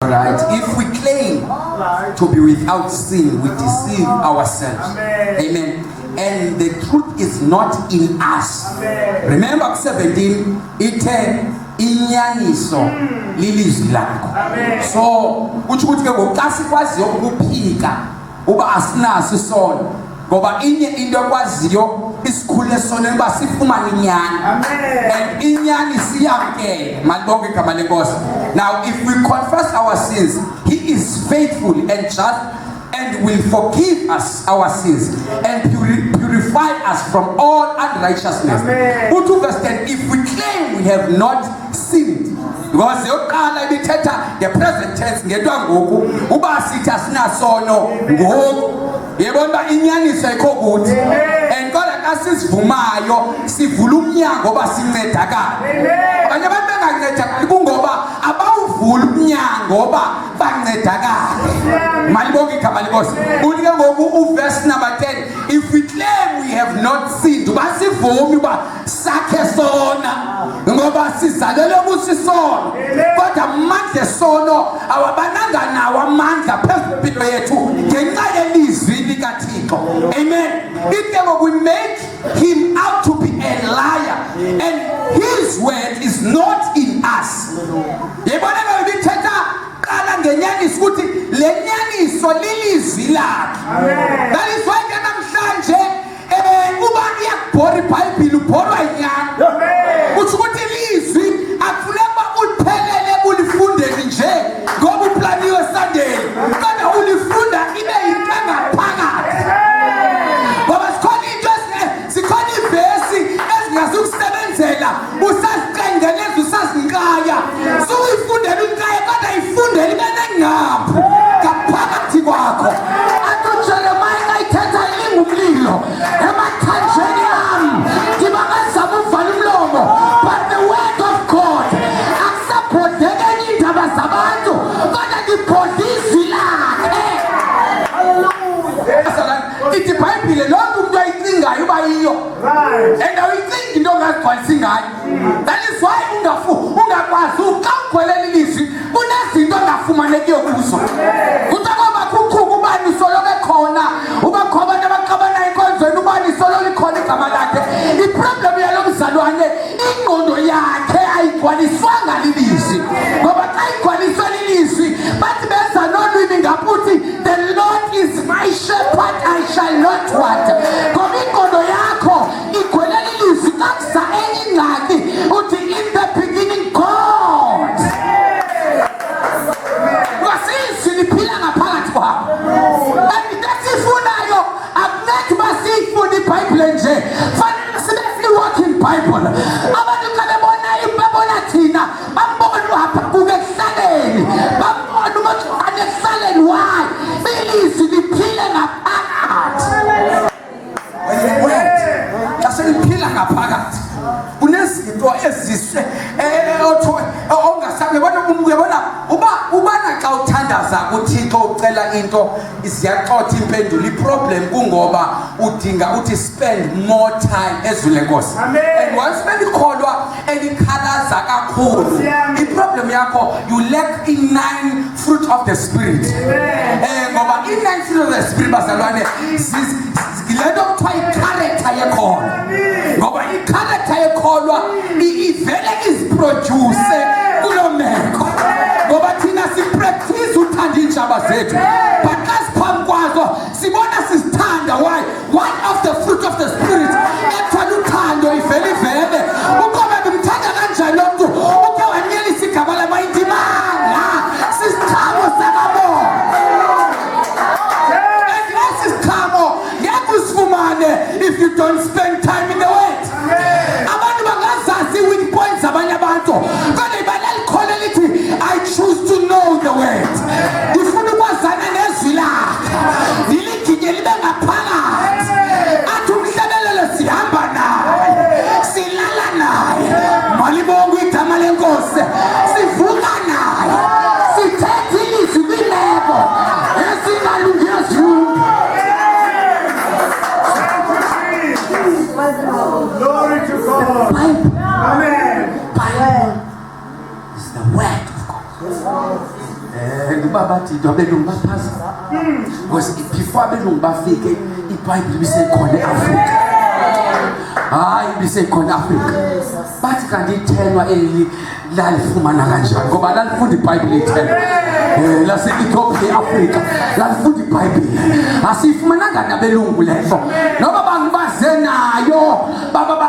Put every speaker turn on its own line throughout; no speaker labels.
Right? If we claim to be without sin, we deceive ourselves. Amen. And the truth is not in us. Remember 17, ite inyaniso lilizwi lakho. So uthi ke ngokasi kwaziyo ukuphika uba asinaso isono ngoba inye into ekwaziyo isikhule sona uba sifumane inyani. And inyani siyamkele malibonke igama lenkosi. Now if we confess our sins, he is faithful and just and will forgive us our sins and purify us from all unrighteousness. Verse 10, if we claim we have not sinned, because yoqala ibithetha the present tense ngedwa ngoku uba sithi asinasono ngoku yebona inyaniso ayikho kuthi and kodwa xa sisivumayo sivula umnyango oba sincedakala. Abanye abantu bengancedakali kungoba abawuvula umnyango oba bancedakale. Malibonke igama lenkosi. Unike ngoku uverse number 10, if we claim we have not sinned uba sivumi uba sakhe sona ngoba sizalelwe kusisono kodwa amandla sono awabananga nawo amandla phezu kwempilo yethu ngenxa yelizwi likaThixo. Amen. If we make him out to be a liar and his word is not in us. Yebona ngibithetha qala ngenyaniso ukuthi lenyaniso lilizwi lakhe. That is why namhlanje uba iyakubhora iBhayibheli ubhorwa inyani. Uthi ukuthi ilizwi akufuneka uliphelele ulifundele nje ngoba uplaniwe Sunday kodwa ulifunda ibe yintanga phakathi. Ngoba sikhona ivesi ezingazukusebenzela usaziqengeleza usazinkaya suyifundela unkaya kodwa ifundele ibe nengapho ngaphakathi kwakho. Jeremiah ayithetha ingumlilo emathanjeni yami ngibangazama uvala umlomo but the word of God akusaphodeke indaba zabantu kodwa ngiphodhe izwi lakhe. Hallelujah. Ithi iBhayibheli lonke umuntu ayicingayo uba yiyo and awuyicingi into ongazigcwalisi ngayo. That is why ungakwazi xa ugcwelela ilizwi kunezinto ongafumanekiyo kuzo. Utakoba kuquka ubani soloko ekhona uba khona abantu abaqabanayo enkonzweni ubani soloko ikhona igama lakhe. Iproblem yalo mzalwane ingqondo yakhe ayigcwaliswanga lilizwi ngoba xa igcwaliswe lilizwi bathi benza nolwimi ngaputhi the Lord is my shepherd I shall not want. Ngoba ingqondo yakho igcwele lilizwi kakuza enye ingxaki uthi in the beginning God. Wasisi liphila ngaphakathi kwakho. And ndasifunayo akunethi basifuna iBhayibheli nje. Fanele sibe walking Bible. Abantu xa bebona thina bambona uhapha kuke ekuhlaleni. Bambona ukuthi anekuhlaleni why? Ilizwi liphile ngaphakathi. Xa seliphila ngaphakathi kunezinto eziswe ongasabe uyabona ubana xa uthandaza kuThixo ucela into isiyaxotha impendulo. Iproblem kungoba udinga uthi spend more time ezwi lenkosi. And once belikholwa elikhalaza kakhulu iproblem yakho you lack in 9 fruit of the spirit. Ngoba in 9 fruit of the spirit bazalwane lento kuthiwa i-character yekholo ngoba i-character yekholwa ivele iziproduce kulo meko ngoba thina sipractice uthanda iintshaba zethu but xa siphambi kwazo sibona sizithanda. Why? One of the fruit of the spirit ethwala uthando ivele ukobe bimthanda kanjani lo mntu uke wanyelisa igama lamayintimanga sisichamo sakabona. If you don't spend time in the word, abantu bangazazi with points abanye abantu kodwa ibalali khona lithi I choose to know the word. Ifuna ukwazana nezwi lakhe niliginye libe ngaphakathi athi umhlabelelo sihamba naye silala naye malibonke igama lenkosi sivuka naye sithethe ilizwi kwimeko esingalungezulu.
Glory to God.
Bible.
Amen.
Bible is the word of God. ubaba athi abelungu baphaza because before abelungu bafike iBhayibheli bisekhona eAfrika. Hayi bisekhona eAfrika. Bathi kanti ithenwa eli lalifumana kanjani ngoba lalifunda iBhayibheli ithenwa lase-Ethiopia eAfrika lalifunda iBhayibheli asiyifumananga nabelungu leso noba bangibaze nayo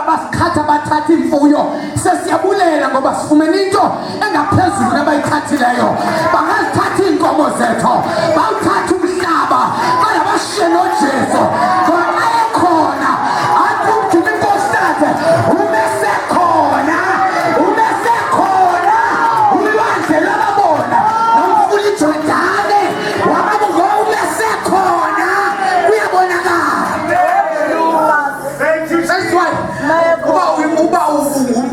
basikhatha bathatha imfuyo sesiyabulela ngoba sifumene into engaphezulu nabayithathileyo bangazithatha iinkomo zethu bawuthatha umhlaba bayabashiye noJesu ngoba ayekhona akumjula inkosikazi umesekhona ulwandle lwababona nomfula iJordani wababongo umesekhona uyabonakala. That's why uba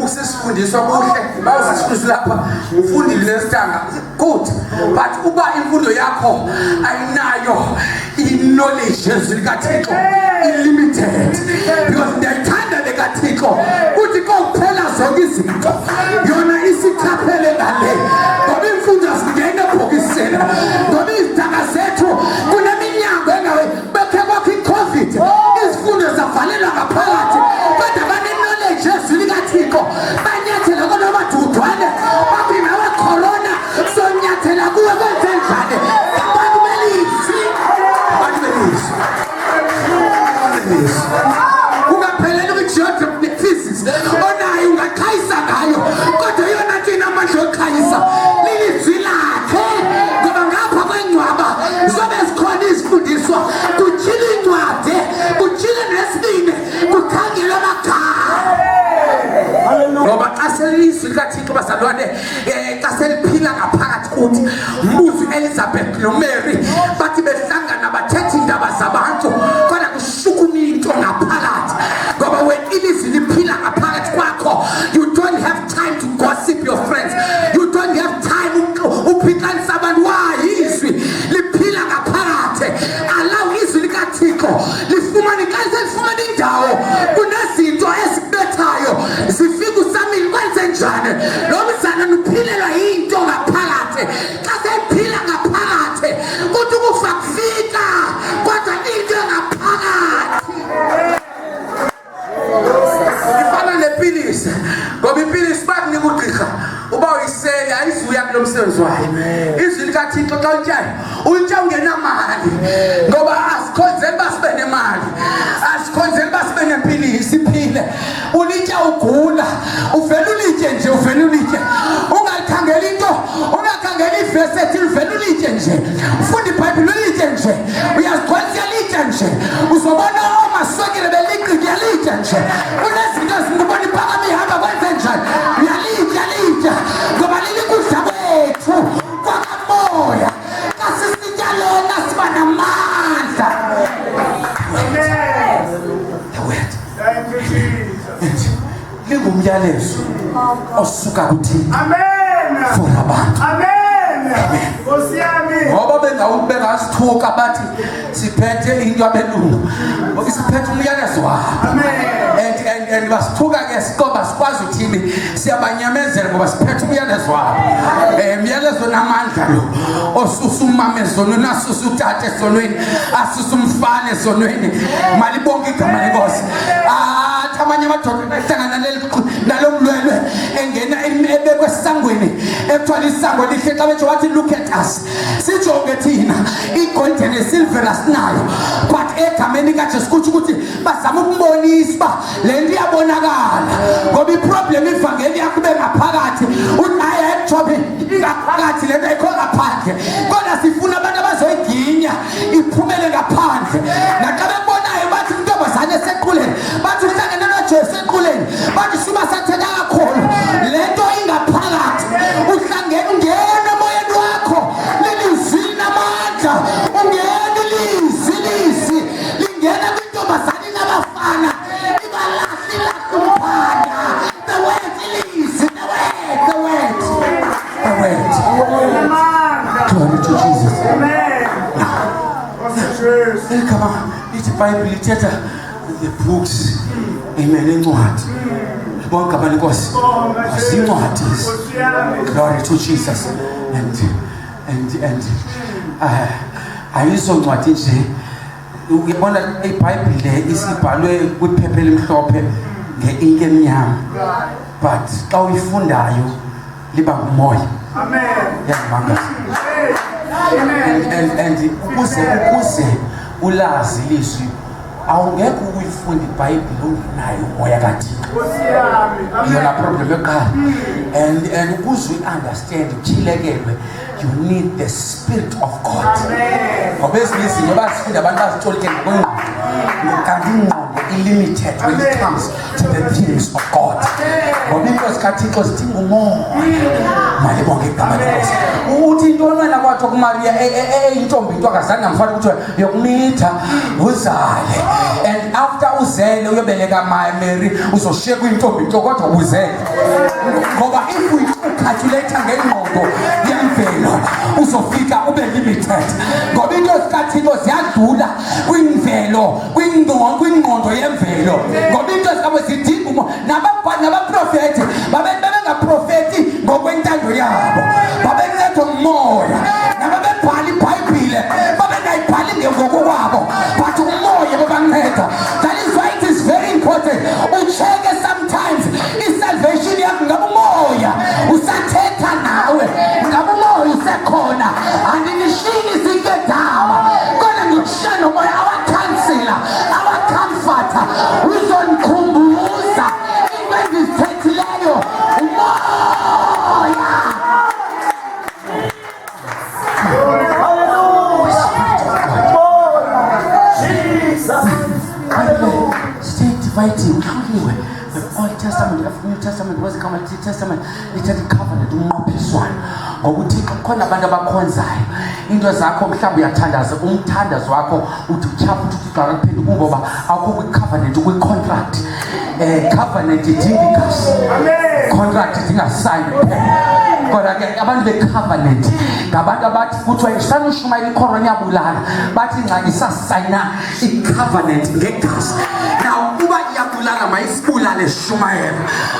usesifundiswa kuhle bawusifundiswa lapha ufundile lesithanga good but uba imfundo yakho ayinayo i-knowledge yezikaThixo i-limited because ndiyayithanda lekaThixo kuthi kokuphela zonke izinto yona isichaphele ngale ngoba imfundo zingena ebhokisini ngoba izidanga zethu kuneminyango engawe bekhe kwakho i-COVID izifundo zavalelwa ngaphakathi kodwa bane-knowledge yezikaThixo banyathela konomadudwane bathi nawe corona sonyathela kuwe kwenzenjani abantu belizwi ungapheleli kwi-geography ne-physics onayo ungaqhayisa ngayo kodwa yona nto inamandla oqhayisa lilizwi lakhe ngoba ngapha kwengcwaba zobe zikhona izifundiswa kutshile incwadi kutshile nesibini kukhangelwe amagama ngoba xa selizwi likaThixo bazalwane xa seliphila ngaphakathi kuthi mbuzi Elizabeth noMary bathi behlangana bathetha indaba zabantu kodwa kushukuma into ngaphakathi ngoba when ilizwi liphila ngaphakathi kwakho you don't have time to gossip your friends, you don't have time uphikanisa abantu izwi liphila ngaphakathi allow izwi likaThixo lifumane indawo kunezinto ezibethayo zifika usamile kwenzenjani lo mzana nuphilelwa yinto ngaphakathi xa seyiphila ngaphakathi kuthi ukufa kufika kodwa into ngaphakathi ifana nepilisi ngoba ipilisi bakunika ugqirha uba uyisela ayizuya kulo msebenzi wayo izwi likaThixo xa ulitya ungenamali ngoba asikhonzeli uba sibe nemali asikhonzeli uba sibe nepilisi iphile ulitya ugula uvele ulitye nje ungalikhangeli into ungakhangeli ivesi ethi uvele ulitye nje ufunda iBhayibhile ulitye nje uyazigcwalisa litya nje uzobona omaswekile beliqiki yalitya nje kunezinto zingubona iphakama ihamba kwenzenjani uyalitya ngoba lilikudla kwethu kwakamoya kasisitya lona siba namandla. Lingumyalezo osuka kuthina for abantu ngoba bengasithuka bathi siphethe into abelungu siphethe umyalezo wabo and basithuka ke sikoba sikwazi uthini siyabanyamezela ngoba siphethe umyalezo wabo umyalezo namandla lo osusumama ezonweni asusuthathe ezonweni asusumfana ezonweni malibonke igama lenkosi amanye amadoda ahlangana nalo mlwelwe engena ebekwe esangweni ekuthwala isango lihle xa betsho wathi look at us sijonge thina igolide nesilver asinayo but egameni kaJesu kuthi ukuthi bazama ukumbonisa uba le nto iyabonakala ngoba iproblem ivangeli yakho ibe ngaphakathi uthi hayi ayikujobe ingaphakathi le nto ayikho ngaphandle kodwa sifuna abantu abazoyiginya iphumele ngaphandle naxa bebonayo bathi intombazane esequleni bathi uhlangene noJesu equleni bathi suba sathetha kakhulu le nto ingaphakathi uhlangene ungena emoyeni wakho lilizwi namandla ungena ilizwi lingena kwintombazane nabafana ibalahli lakumphanda the word ilizwi the word glory to Jesus. Amen. Come on, it's Bible literature, the books. Amen. Incwadi. Bonke abantu inkosi. Zincwadi. Glory to Jesus. And and ayisoncwadi nje uyabona iBhayibhile isibhalwe kwiphepha elimhlophe nge-ink emnyama, but xa uyifundayo liba ngumoya.
Amen.
Yamanga. And ukuze ulazi ilizwi awungeke uyifunda iBhayibhile ungenayo umoya kaThixo. Iyona problem eqala. And ukuze uunderstand uchilekelwe, you need the Spirit of God. Ngoba ezinye izinto bazifunda abantu bazitolike ngokwengqondo, kanti ingqondo limited when it comes to the things of God. Ngoba into zikaThixo zidinga umoya. Malibonke igama lenkosi. Uthi intwana kwathiwa kuMaria intombi into akazange amfana kuthiwa yokumitha uzale, and after uzele uyobeleka Mary uzoshiyeka intombi into kodwa uzele. Ngoba if we calculate ngengqondo yemvelo uzofika ube limited. Ngoba into zikaThixo ziyadlula kwimvelo kwingqondo yemvelo. Ngoba into zikabo zidinga nabaprofeti babengaprofeti ngokwentando yabo, babencedwa umoya. Nababebhala iBhayibhile babengayibhali ngokokwabo, but umoya babanceda. That is why it is very important ucheke sometimes isalvation yakho ngabe umoya usathetha nawe, ngabe umoya usekhona. Andinishini izinkedama kodwa ngikushaya umoya, our counselor, our comforter, uzonikhumbuza into engizithethileyo umoya. Stay dividing. The Old Testament, the New Testament, was come to the Testament. It had a covenant. Umophiswano ngokuthi khona abantu abakhonzayo into zakho mhlawumbe uyathandaza umthandazo wakho uthi utyapha uthi uqaqaphela ukuba akho kwi-covenant kwi-contract. Covenant idinga igazi, contract idinga sign pen. Kodwa ke abantu be-covenant ngabantu abathi kuthiwa isana ushumayela ikhona niyabulala, bathi ingxaki sasayina i-covenant ngegazi. Now kuba iyabulala mayisibulale Shumayela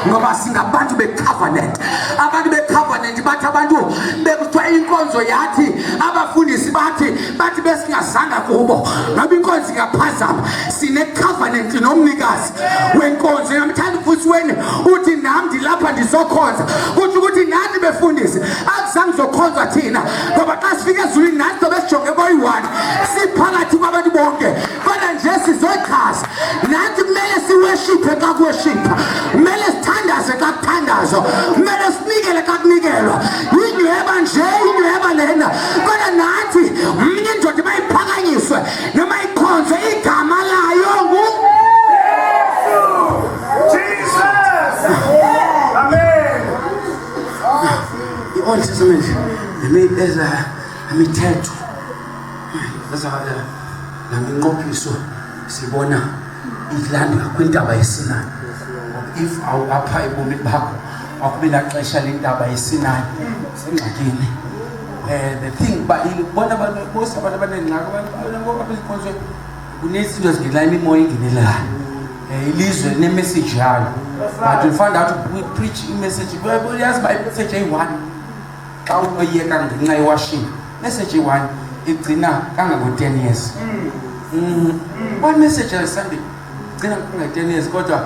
ngoba singabantu be-covenant. Abantu be-covenant bathi abantu bekuthiwa inkonzo yathi abafundisi bathi besingazanga kubo ngabe inkonzo ingaphazama. Sine-covenant nomnikazi wenkonzo. Namthanda mfundisi wenu uthi nami ndilapha ndizokhonza, kuthi ukuthi nathi befundisi akuzange zokhonzwa thina ngoba xa sifike ezulwini nathi zobe sijonge boyi-one siphakathi kwabantu bonke, kodwa nje sizoyichaza nathi kumele siweshiphe xa kuweshipha, kumele sithandaze xa kuthandazwa, kumele sinikele xa kunikelwa. Yinyweba nje inyweba lena, kodwa nathi mnye indoda mayiphakanyiswe noma ikhonzwe igama layo ngu Old Testament there's a mithetho naminqophiso sibona ilandwa kwintaba yeSinayi. If awapha ebomini bakho akube naxesha lentaba yeSinayi sengxakini. The thing bona abantu bose abantu abanengxaki abantu abezikhonzwe kunezinto ezingenayo imoya ingenelayo. Ilizwe ne-message yayo, but you find out we preach i-message yazi ba i-message eyi-1 xa unoyiyeka ngenxa ye-worship. Message eyi-1 igcina kangango-10 years. One message on Sunday igcina kangango-10 years, kodwa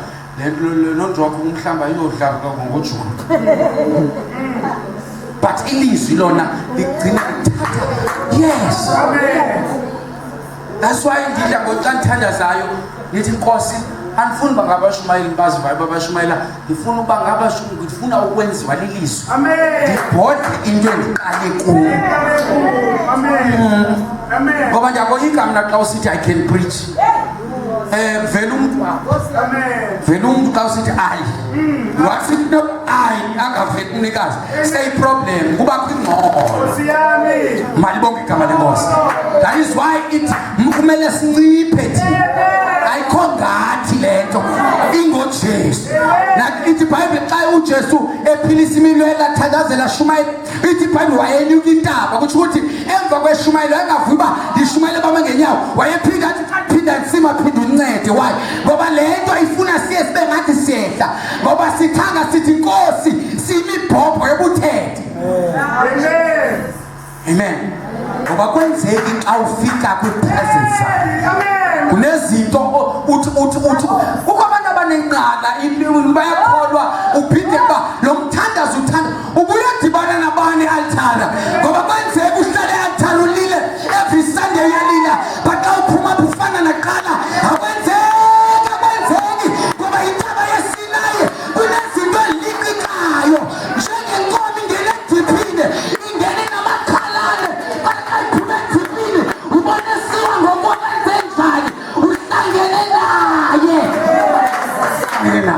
lonto wakho umhlamba iyodlala ngoJuni. But ilizwi lona ligcina lithatha. Yes. That's why ngidla ngoxa ngithandazayo ngithi Nkosi andifuni bangabashumayeli bazivayo babashumayela, ngifuna uba ngabashumayeli, ngifuna ukwenziwa lilizwi. Ndibhode into endiqale kuyo. Ngoba ndiyakoyika mna xa usithi I can preach. Vele umuntu wakho. Vele umuntu xa usithi ayi wathi no ayi angaveli umnikazi say problem kuba kwingqondo. Malibonke igama lenkosi. That is why it kumele sinciphe thina. Ayikho ngathi lento ingoJesu. Ithi iBhayibhile xa uJesu ephilisa imilwela athandazela Shumayeli, ithi iBhayibhile wayenyuka intaba, kuthi ukuthi emva kweShumayeli engavuyi uba ndishumayele baba ngenyawo, wayephinda phinda nsima phinda uncede. Why? Ngoba lento ifuna siye sibe ngathi siyehla, ngoba sithanga sithi Nkosi simibhobho yobuthethe. Amen. Amen. Ngoba kwenzeki xa ufika kwi-presence kunezinto uthi kukho abantu abanenqala bayakholwa uphinde